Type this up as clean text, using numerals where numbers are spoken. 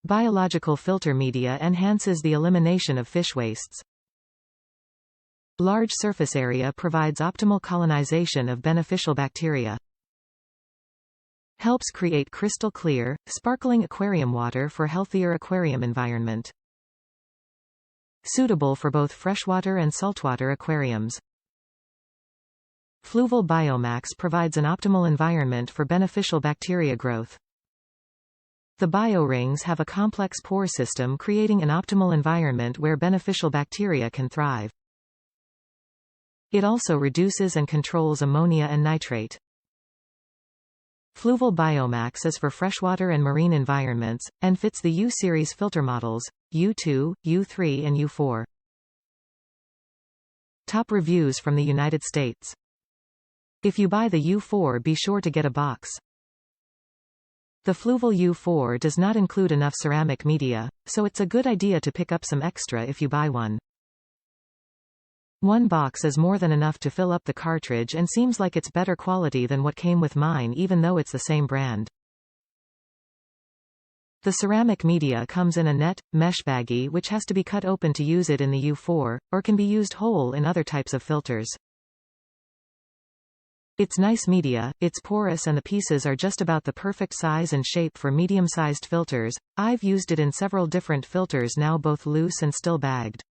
Biological filter media enhances the elimination of fish wastes. Large surface area provides optimal colonization of beneficial bacteria. Helps create crystal clear, sparkling aquarium water for healthier aquarium environment. Suitable for both freshwater and saltwater aquariums. Fluval BioMax provides an optimal environment for beneficial bacteria growth. The biorings have a complex pore system creating an optimal environment where beneficial bacteria can thrive. It also reduces and controls ammonia and nitrate. Fluval BioMax is for freshwater and marine environments, and fits the U-series filter models, U2, U3 and U4. Top reviews from the United States. If you buy the U4, be sure to get a box. The Fluval U4 does not include enough ceramic media, so it's a good idea to pick up some extra if you buy one. One box is more than enough to fill up the cartridge and seems like it's better quality than what came with mine even though it's the same brand. The ceramic media comes in a net, mesh baggie which has to be cut open to use it in the U4, or can be used whole in other types of filters. It's nice media, it's porous and the pieces are just about the perfect size and shape for medium-sized filters. I've used it in several different filters now, both loose and still bagged.